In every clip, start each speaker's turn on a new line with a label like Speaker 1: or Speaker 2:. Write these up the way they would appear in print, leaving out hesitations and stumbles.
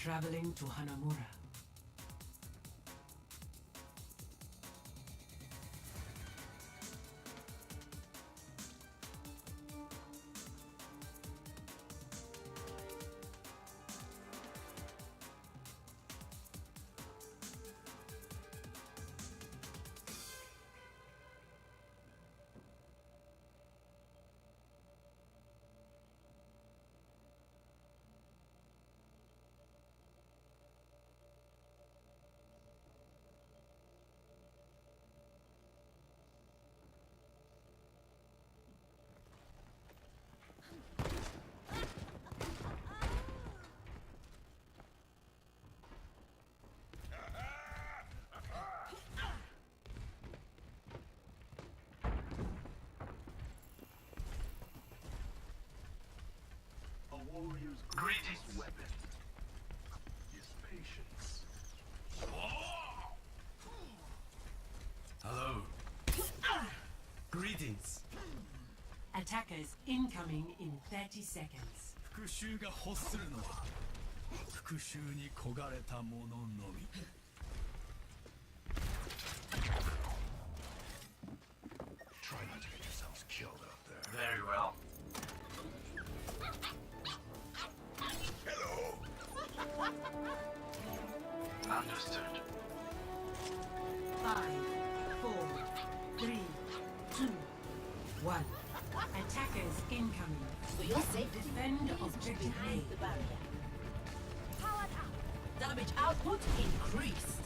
Speaker 1: Traveling to Hanamura.
Speaker 2: Warrior's greatest weapon is patience.
Speaker 3: Hello. Greetings.
Speaker 1: Attackers incoming in 30 seconds.
Speaker 3: 復讐が欲するのは復讐に焦がれた者のみ。
Speaker 2: Try not to get yourselves killed out there.
Speaker 3: Very well.
Speaker 2: Hello.
Speaker 3: Understood.
Speaker 1: 5, 4, 3, 2, 1. Attackers incoming.
Speaker 4: For your safety,
Speaker 1: Defend objective
Speaker 4: behind
Speaker 1: A.
Speaker 4: the barrier. Powered up. Damage output increased.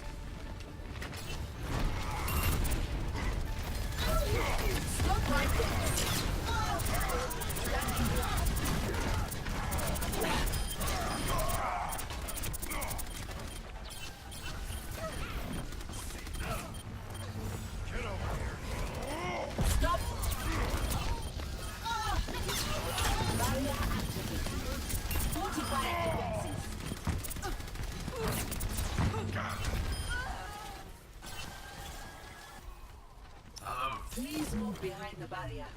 Speaker 4: Stop right there.
Speaker 2: Get over here.
Speaker 4: Stop. Barrier activated. Fortifying defenses.
Speaker 3: Hello.
Speaker 4: Please move behind the barrier.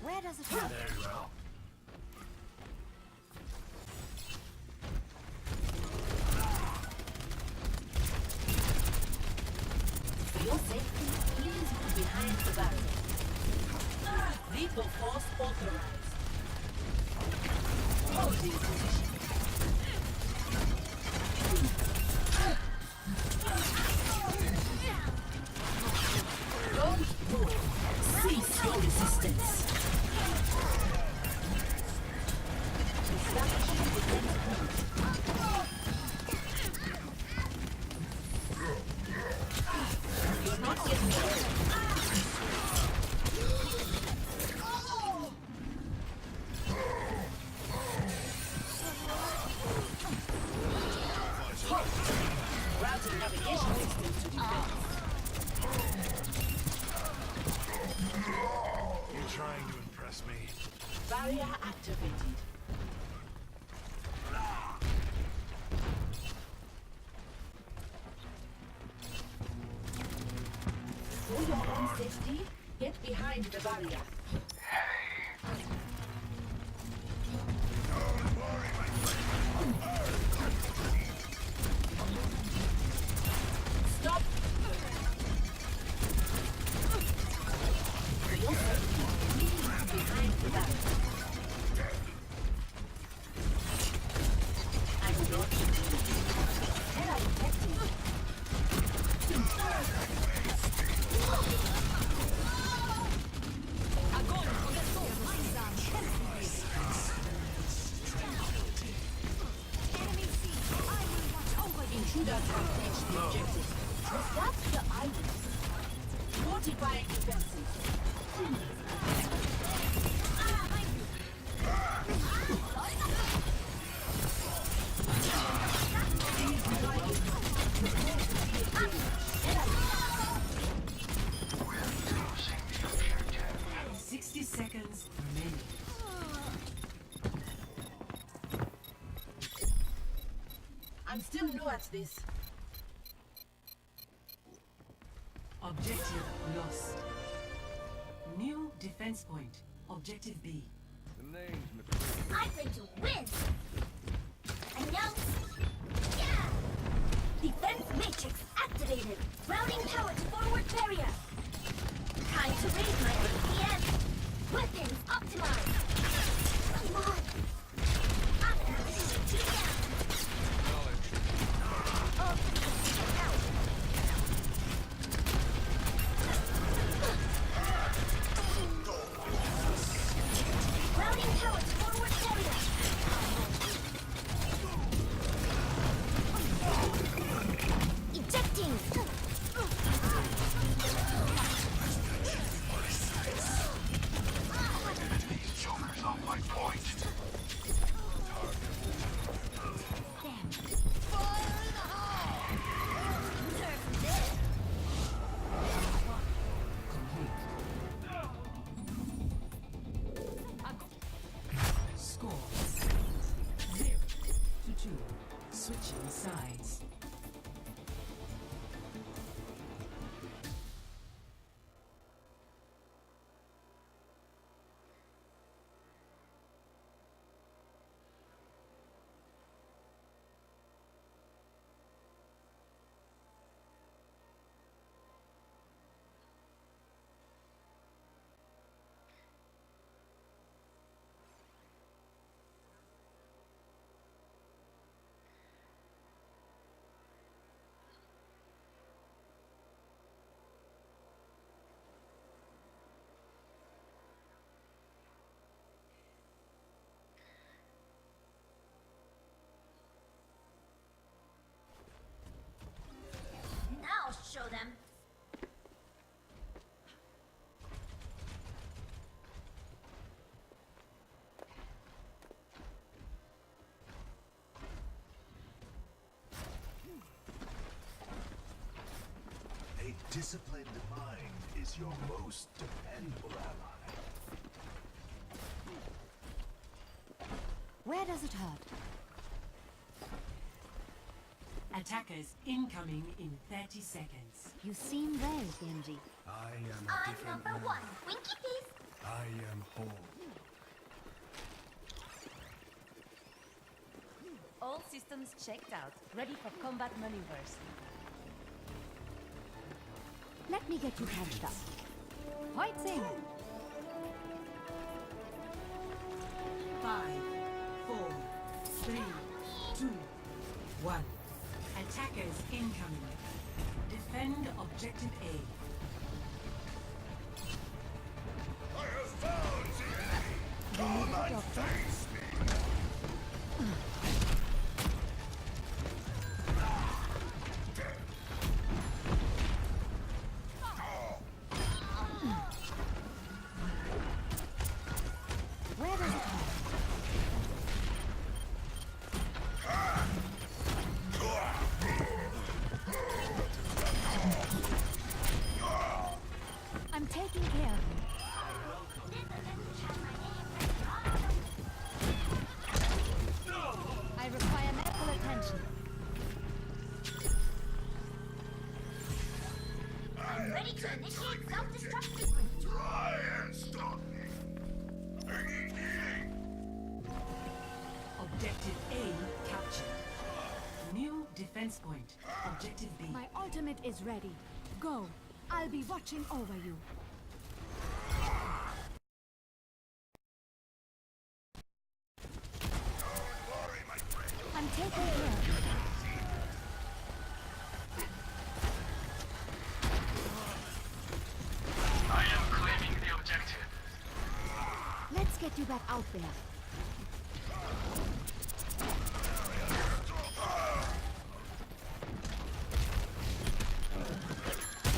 Speaker 5: Where does it go?
Speaker 3: Very well.
Speaker 4: For your safety, please move behind the barrier. Lethal force authorized. Holding position. Don't move. Cease your resistance. Establishing defense point. You're not getting there. Routing navigation system to defense.
Speaker 2: You trying to impress me?
Speaker 4: Barrier activated. For your own safety, get behind the barrier. Stop! For your safety, please move behind the barrier. I will not be Head are detected. Intruder has reached the objective. Was that the island? Fortifying defenses.
Speaker 1: Please. 60 seconds remaining.
Speaker 4: I'm still new at this.
Speaker 1: Objective lost. New defense point. Objective B.
Speaker 5: I'm going to win! And Yums! Yeah! Defense matrix activated. Routing power to forward barrier. Time to raise my APM. Weapons optimized. Come on. I'm moving to down. Routing power to forward barrier. Ejecting.
Speaker 2: Joker's on my point.
Speaker 1: Score 0-2. Switching sides.
Speaker 5: Now show them.
Speaker 2: A disciplined mind is your most dependable ally.
Speaker 6: Where does it hurt?
Speaker 1: Attackers incoming in 30 seconds.
Speaker 6: You seem well, Genji.
Speaker 3: I am a
Speaker 5: I'm
Speaker 3: different
Speaker 5: number
Speaker 3: man.
Speaker 5: one. Winky please.
Speaker 3: I am whole.
Speaker 7: All systems checked out, ready for combat maneuvers.
Speaker 6: Let me get you patched up. H.A.N.Z.O.
Speaker 1: 5, 4, 3, 2, 1. Attackers incoming. Defend objective A.
Speaker 2: I have found the enemy! Come and face me!
Speaker 6: Where does it hurt? I'm taking care of you. I require medical attention.
Speaker 5: I'm ready to initiate self-destruct sequence.
Speaker 2: Try and stop me!
Speaker 1: Objective A captured. New defense point. Objective B.
Speaker 6: My ultimate is ready. Go. I'll be watching over you.
Speaker 2: Worry, my friend.
Speaker 6: I'm taking care of you.
Speaker 8: I am claiming the objective.
Speaker 6: Let's get you back out there.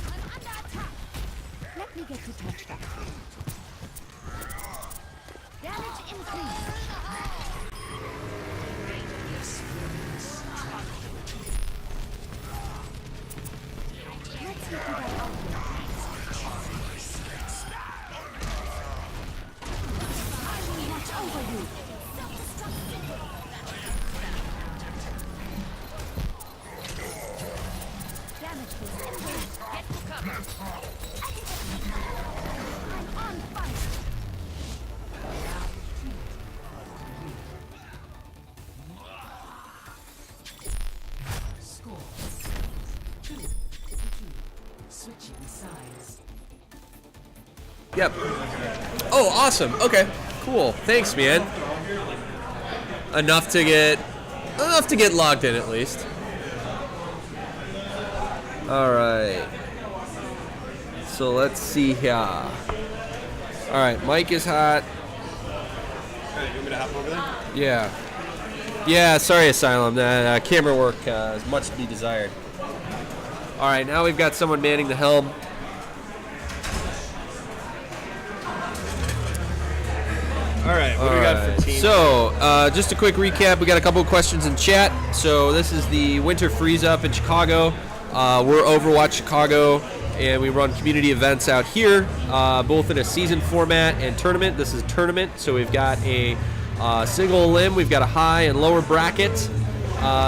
Speaker 6: I'm under attack. Let me get you patched up. Damage increased. Let's get you back out there. I will watch over you. Damage was increased.
Speaker 7: Get to cover.
Speaker 6: I'm on fire.
Speaker 9: Yep. Oh, awesome. Okay, cool. Thanks, man. Enough to get logged in at least. All right. So let's see here. All right, mic is hot.
Speaker 10: You want me to hop over there?
Speaker 9: Yeah. Yeah, sorry, Asylum. That camera work is much to be desired. All right, now we've got someone manning the helm.
Speaker 10: All right, what do we got for team?
Speaker 9: So, just a quick recap. We got a couple of questions in chat. So, this is the Winter Freeze Up in Chicago. We're Overwatch Chicago, and we run community events out here, both in a season format and tournament. This is a tournament, so we've got a single limb, we've got a high and lower bracket.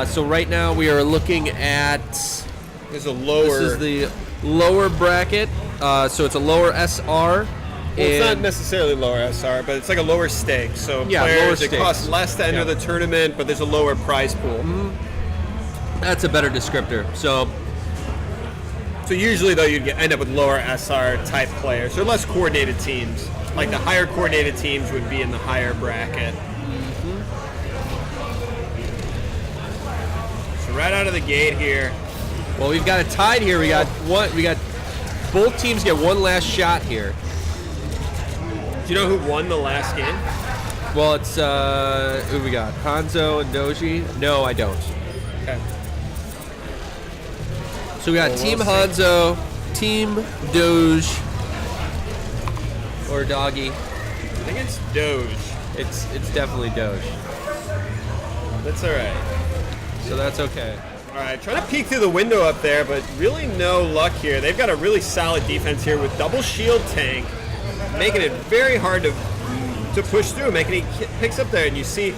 Speaker 9: So right now we are looking at...
Speaker 10: There's a lower...
Speaker 9: This is the lower bracket, so it's a lower SR.
Speaker 10: Well, it's not necessarily lower SR, but it's like a lower stake. So
Speaker 9: yeah,
Speaker 10: players,
Speaker 9: lower
Speaker 10: it
Speaker 9: stakes.
Speaker 10: costs less to enter the tournament, but there's a lower prize pool.
Speaker 9: Mm-hmm. That's a better descriptor. So
Speaker 10: usually, though, you'd end up with lower SR type players, or less coordinated teams. Like the higher coordinated teams would be in the higher bracket.
Speaker 9: Mm-hmm.
Speaker 10: So right out of the gate here.
Speaker 9: Well, we've got it tied here. We got both teams get one last shot here.
Speaker 10: Do you know who won the last game?
Speaker 9: Well, it's who we got? H.A.N.Z.O and Doge? No, I don't.
Speaker 10: Okay.
Speaker 9: So we got Team H.A.N.Z.O, Team Doge, or Doggy.
Speaker 10: I think it's Doge.
Speaker 9: It's definitely Doge.
Speaker 10: That's all right.
Speaker 9: So that's okay.
Speaker 10: All right, trying to peek through the window up there, but really no luck here. They've got a really solid defense here with double shield tank, making it very hard to push through, making he picks up there, and you see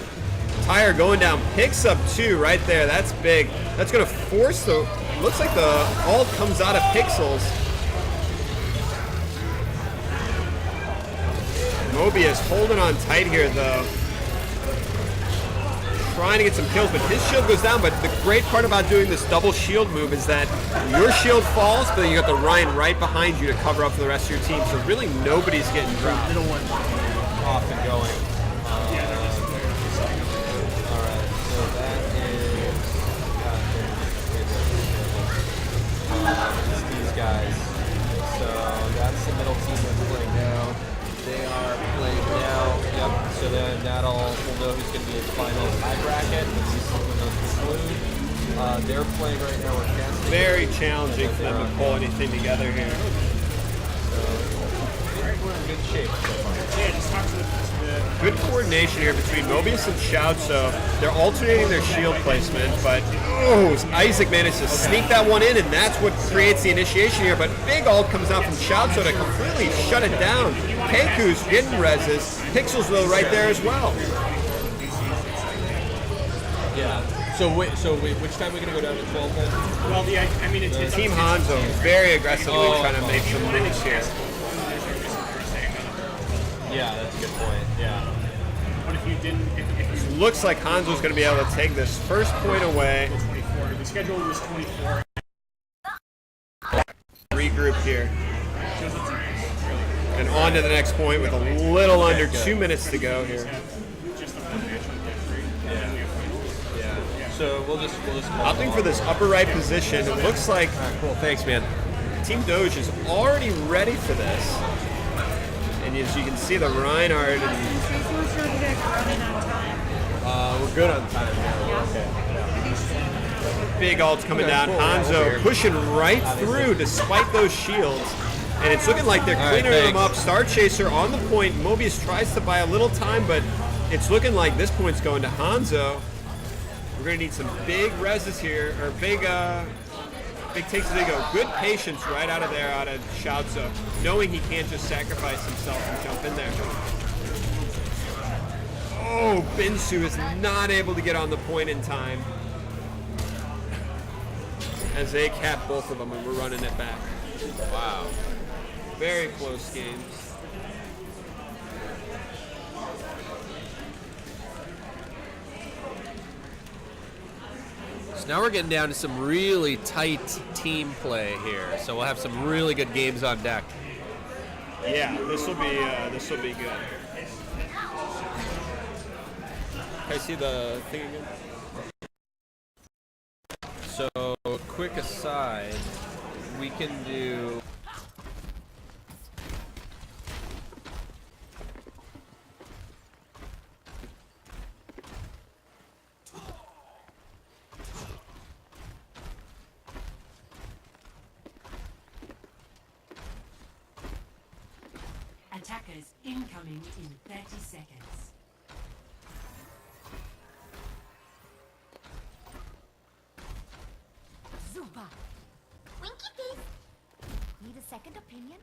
Speaker 10: Tyre going down, picks up 2 right there. That's big. That's going to force the... Looks like the ult comes out of Pixels. Mobius holding on tight here, though. Trying to get some kills, but his shield goes down. But the great part about doing this double shield move is that your shield falls, but then you got the Ryan right behind you to cover up for the rest of your team. So really nobody's getting dropped.
Speaker 9: Middle one off and going. All right, so that is these guys. So that's the middle team that's playing now. They are playing now. Yep. So then we'll know who's going to be in final high bracket. Let's see something those conclude. They're playing right now. We're casting.
Speaker 10: Very challenging for them to pull anything together here.
Speaker 9: So we're in good shape so far.
Speaker 10: Yeah, just talk to the good coordination here between Mobius and H.A.N.Z.O. They're alternating their shield placement, but Isaac managed to sneak that one in, and that's what creates the initiation here. But big ult comes out from H.A.N.Z.O. to completely shut it down. Keiku's getting reses. Pixels though right there as well.
Speaker 9: Yeah. So which time are we gonna go down to 12 then?
Speaker 10: Well, Team H.A.N.Z.O. very aggressively trying to make some moves here.
Speaker 9: Yeah, that's a good point. Yeah.
Speaker 10: What if you didn't? It looks like H.A.N.Z.O. is going to be able to take this first point away. The schedule was 24. Regroup here. And on to the next point with a little under 2 minutes to go here.
Speaker 9: Yeah. So we'll just
Speaker 10: opting for this upper right position. It looks like
Speaker 9: cool. Thanks, man.
Speaker 10: Team Doge is already ready for this. And as you can see, the Reinhardt.
Speaker 9: We're good on time now. Okay.
Speaker 10: Big ults coming down. H.A.N.Z.O. pushing right through despite those shields. And it's looking like they're cleaning them up. Star Chaser on the point. Mobius tries to buy a little time, but it's looking like this point's going to H.A.N.Z.O. We're going to need some big reses here, or big takes as they go. Good patience right out of there, out of H.A.N.Z.O. Knowing he can't just sacrifice himself and jump in there. Oh, Binsu is not able to get on the point in time. As they cap both of them, and we're running it back. Wow. Very close games.
Speaker 9: So now we're getting down to some really tight team play here. So we'll have some really good games on deck.
Speaker 10: Yeah, this will be good. Can I see the thing again?
Speaker 9: So, quick aside, we can do.
Speaker 1: Attackers incoming in 30 seconds.
Speaker 6: Super. Winky face. Need a second opinion?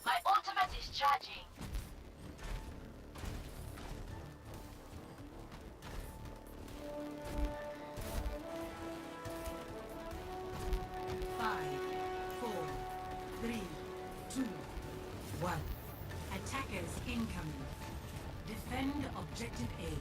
Speaker 5: My ultimate is charging.
Speaker 1: Five, four, three, two, one. Attackers incoming. Defend objective A.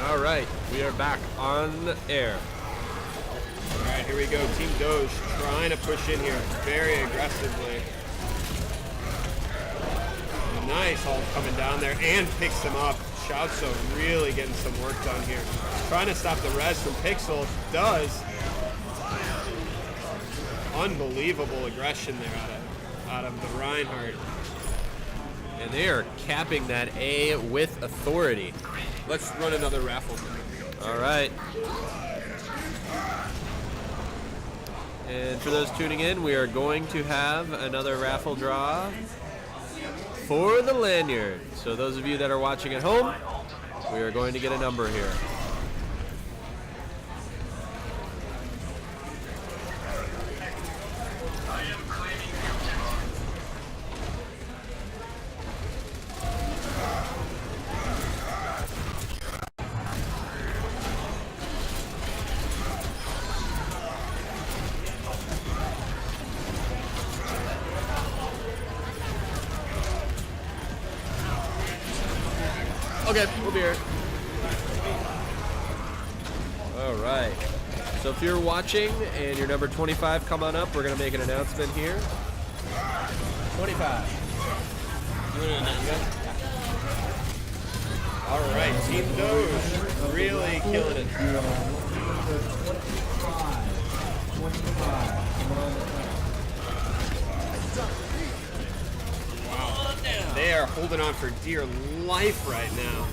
Speaker 9: All right, we are back on air.
Speaker 10: All right, here we go. Team Doge trying to push in here very aggressively. Nice ult coming down there and picks him up. H.A.N.Z.O really getting some work done here. Trying to stop the res from Pixel. Does. Unbelievable aggression there out of the Reinhardt.
Speaker 9: And they are capping that A with authority.
Speaker 10: Let's run another raffle.
Speaker 9: All right. And for those tuning in, we are going to have another raffle draw for the lanyard. So those of you that are watching at home, we are going to get a number here. Okay, we'll be here. All right. So if you're watching and you're number 25, come on up. We're going to make an announcement here. 25.
Speaker 10: All right, Team Doge really killing it. Wow. They are holding on for dear life right now.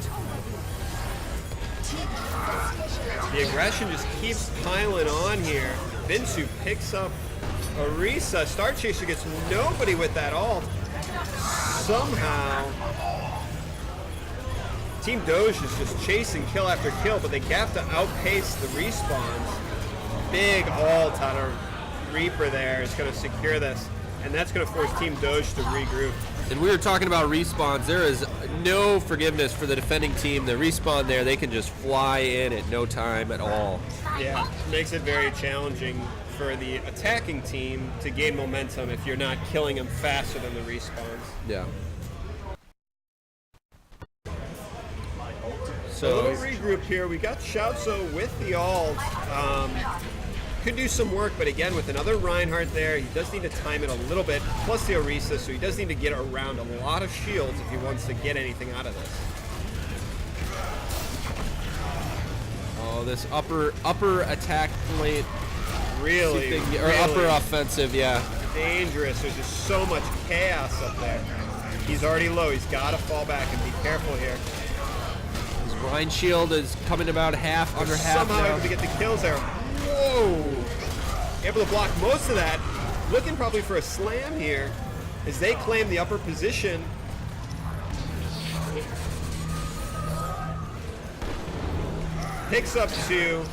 Speaker 10: The aggression just keeps piling on here. H.A.N.Z.O picks up Orisa. Star Chaser gets nobody with that ult. Somehow, Team Doge is just chasing kill after kill, but they have to outpace the respawns. Big ult out of Reaper there is going to secure this, and that's going to force Team Doge to regroup.
Speaker 9: And we were talking about respawns. There is no forgiveness for the defending team. The respawn there, they can just fly in at no time at all.
Speaker 10: Yeah, makes it very challenging for the attacking team to gain momentum if you're not killing them faster than the respawns.
Speaker 9: Yeah.
Speaker 10: So a little regroup here. We got H.A.N.Z.O with the ult. Could do some work, but again, with another Reinhardt there, he does need to time it a little bit, plus the Orisa, so he does need to get around a lot of shields if he wants to get anything out of this.
Speaker 9: Oh, this upper attack plate.
Speaker 10: Really,
Speaker 9: or upper offensive, yeah.
Speaker 10: Dangerous. There's just so much chaos up there. He's already low. He's got to fall back and be careful here.
Speaker 9: His Rhine shield is coming about half, under half
Speaker 10: somehow
Speaker 9: now.
Speaker 10: able to get the kills there. Whoa! Able to block most of that. Looking probably for a slam here as they claim the upper position. Picks up two.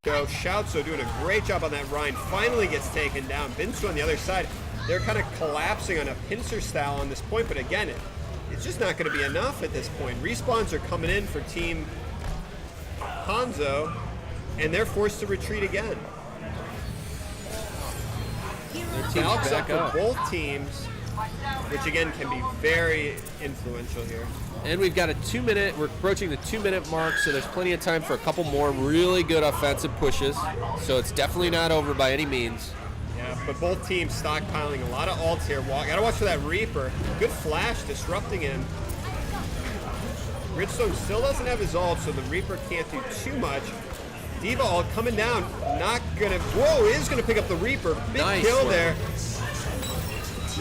Speaker 10: H.A.N.Z.O doing a great job on that Rhine. Finally gets taken down. H.A.N.Z.O on the other side. They're kind of collapsing on a pincer style on this point, but again, it's just not going to be enough at this point. Respawns are coming in for Team H.A.N.Z.O, and they're forced to retreat again.
Speaker 9: Their team's
Speaker 10: Valks up
Speaker 9: back
Speaker 10: for
Speaker 9: up.
Speaker 10: both teams, which again can be very influential here.
Speaker 9: And we've got a 2-minute, we're approaching the 2-minute mark, so there's plenty of time for a couple more really good offensive pushes. So it's definitely not over by any means.
Speaker 10: Yeah, but both teams stockpiling a lot of ults here. Gotta watch for that Reaper. Good flash disrupting him. Bridgestone still doesn't have his ult, so the Reaper can't do too much. D.Va ult coming down, not gonna, whoa, is gonna pick up the Reaper. Big
Speaker 9: Nice
Speaker 10: kill
Speaker 9: work.
Speaker 10: there.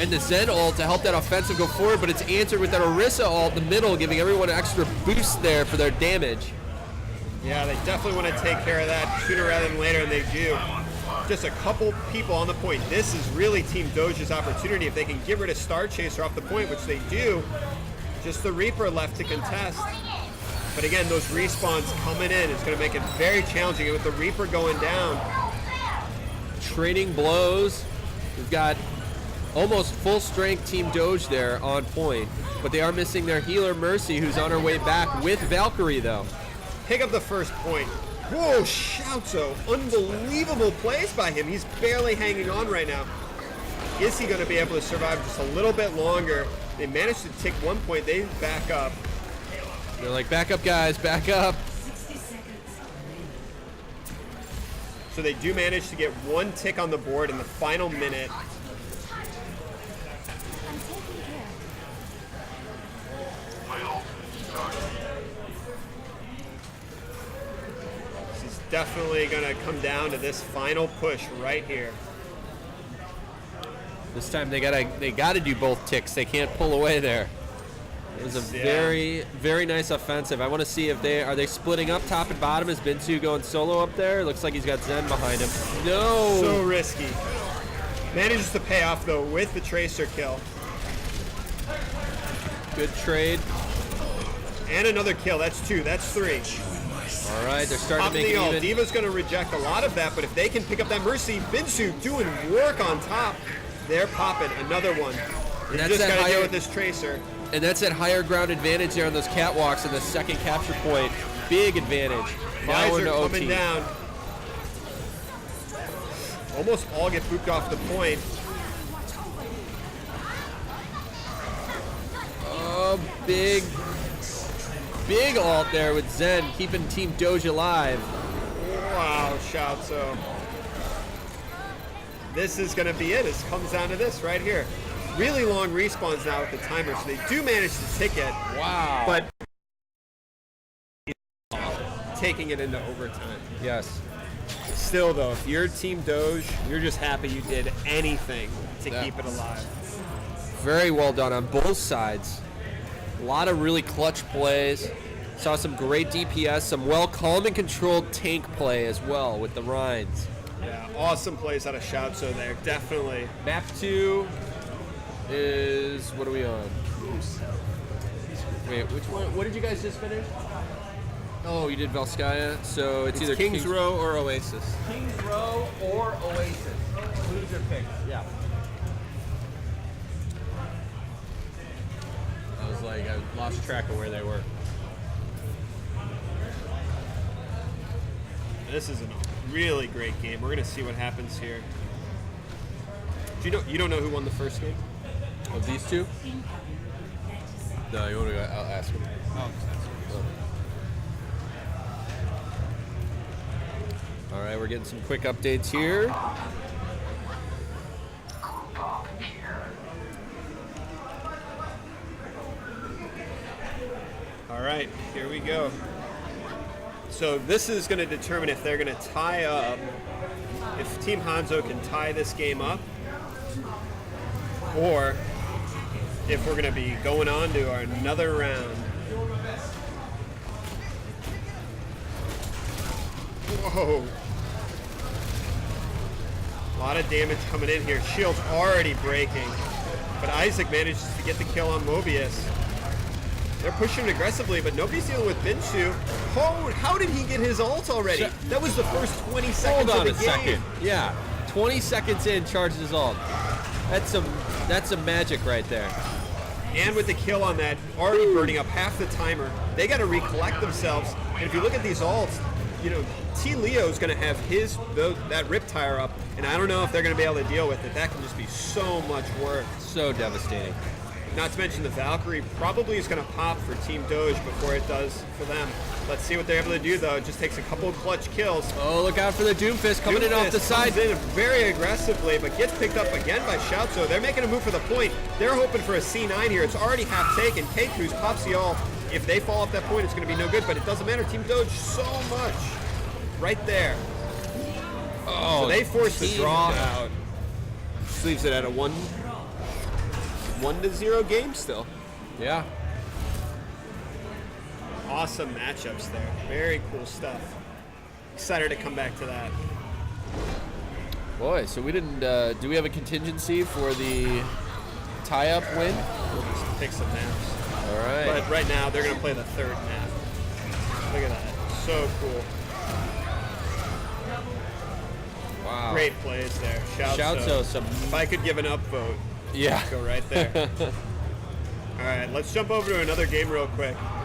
Speaker 9: And the Zen ult to help that offensive go forward, but it's answered with that Orisa ult in the middle, giving everyone an extra boost there for their damage.
Speaker 10: Yeah, they definitely want to take care of that sooner rather than later, and they do. Just a couple people on the point. This is really Team Doge's opportunity. If they can get rid of Star Chaser off the point, which they do, just the Reaper left to contest. But again, those respawns coming in is going to make it very challenging. And with the Reaper going down,
Speaker 9: Trading blows. We've got almost full strength Team Doge there on point, but they are missing their healer Mercy, who's on her way back with Valkyrie though.
Speaker 10: pick up the first point. Whoa, H.A.N.Z.O. Unbelievable plays by him. He's barely hanging on right now. Is he going to be able to survive just a little bit longer? They managed to take 1 point. They back up.
Speaker 9: They're like, back up guys, back up.
Speaker 1: 60 seconds.
Speaker 10: So they do manage to get 1 tick on the board in the final minute.
Speaker 6: I'm taking care.
Speaker 10: This is definitely going to come down to this final push right here.
Speaker 9: This time they gotta do both ticks. They can't pull away there. It was a very, very nice offensive. I want to see if are they splitting up top and bottom? Is H.A.N.Z.O going solo up there? Looks like he's got Zen behind him. No!
Speaker 10: So risky. Manages to pay off though with the Tracer kill.
Speaker 9: Good trade.
Speaker 10: And another kill. That's 2. That's 3.
Speaker 9: All right, they're starting
Speaker 10: Popping
Speaker 9: to make
Speaker 10: the
Speaker 9: it
Speaker 10: ult.
Speaker 9: even.
Speaker 10: D.Va's going to reject a lot of that, but if they can pick up that Mercy, H.A.N.Z.O doing work on top. They're popping another one. They
Speaker 9: that's
Speaker 10: just
Speaker 9: that
Speaker 10: got to
Speaker 9: higher-
Speaker 10: deal with this Tracer.
Speaker 9: And that's that higher ground advantage there on those catwalks and the second capture point. Big advantage. Now we're
Speaker 10: Visor
Speaker 9: into
Speaker 10: coming
Speaker 9: OT.
Speaker 10: down. Almost all get booped off the point.
Speaker 9: Oh, big ult there with Zen keeping Team Doge alive.
Speaker 10: Wow, H.A.N.Z.O. This is going to be it. It comes down to this right here. Really long respawns now with the timer, so they do manage to tick it.
Speaker 9: Wow.
Speaker 10: But taking it into overtime.
Speaker 9: Yes.
Speaker 10: Still, though, if you're Team Doge, you're just happy you did anything to
Speaker 9: Yeah.
Speaker 10: keep it alive.
Speaker 9: Very well done on both sides. A lot of really clutch plays. Saw some great DPS, some well calm and controlled tank play as well with the Rhines.
Speaker 10: Yeah, awesome plays out of H.A.N.Z.O there, definitely.
Speaker 9: Map 2 is, what are we on? Wait, which one? What did you guys just finish? Oh, you did Velskaya. So it's either
Speaker 10: King's Row or Oasis.
Speaker 9: King's Row or Oasis. Who's your pick? Yeah. I was like, I lost track of where they were.
Speaker 10: This is a really great game. We're gonna see what happens here. You don't know who won the first game?
Speaker 9: Of these two? No, you want to go? I'll ask him. All right, we're getting some quick updates here.
Speaker 10: All right, here we go. So this is going to determine if they're going to tie up, if Team H.A.N.Z.O can tie this game up, or if we're going to be going on to another round. Whoa. A lot of damage coming in here. Shield's already breaking, but Isaac manages to get the kill on Mobius. They're pushing aggressively, but nobody's dealing with H.A.N.Z.O. Oh, how did he get his ult already? That was the first 20 seconds
Speaker 9: Hold on
Speaker 10: of
Speaker 9: a
Speaker 10: the game.
Speaker 9: second. Yeah, 20 seconds in, charges ult. That's some magic right there.
Speaker 10: And with the kill on that, already burning up half the timer, they got to recollect themselves. And if you look at these ults, you know, T Leo's going to have that rip tire up, and I don't know if they're going to be able to deal with it. That can just be so much work.
Speaker 9: So devastating.
Speaker 10: Not to mention the Valkyrie probably is going to pop for Team Doge before it does for them. Let's see what they're able to do, though. It just takes a couple of clutch kills.
Speaker 9: Oh, look out for the Doomfist coming in off the side.
Speaker 10: Comes in very aggressively, but gets picked up again by H.A.N.Z.O. They're making a move for the point. They're hoping for a C9 here. It's already half taken. K-Cruz pops the all. If they fall off that point, it's going to be no good, but it doesn't matter. Team Doge so much. Right there.
Speaker 9: Oh,
Speaker 10: so they force the draw
Speaker 9: Doge.
Speaker 10: out. Just leaves it at a 1-0 game still.
Speaker 9: Yeah.
Speaker 10: Awesome matchups there. Very cool stuff. Excited to come back to that.
Speaker 9: Boy, so we didn't. Do we have a contingency for the tie-up win?
Speaker 10: We'll just pick some maps.
Speaker 9: All right.
Speaker 10: But right now, they're going to play the third map. Look at that. So cool.
Speaker 9: Wow.
Speaker 10: Great plays there.
Speaker 9: H.A.N.Z.O. Some.
Speaker 10: If I could give an upvote,
Speaker 9: Yeah.
Speaker 10: go right there. All right, let's jump over to another game real quick.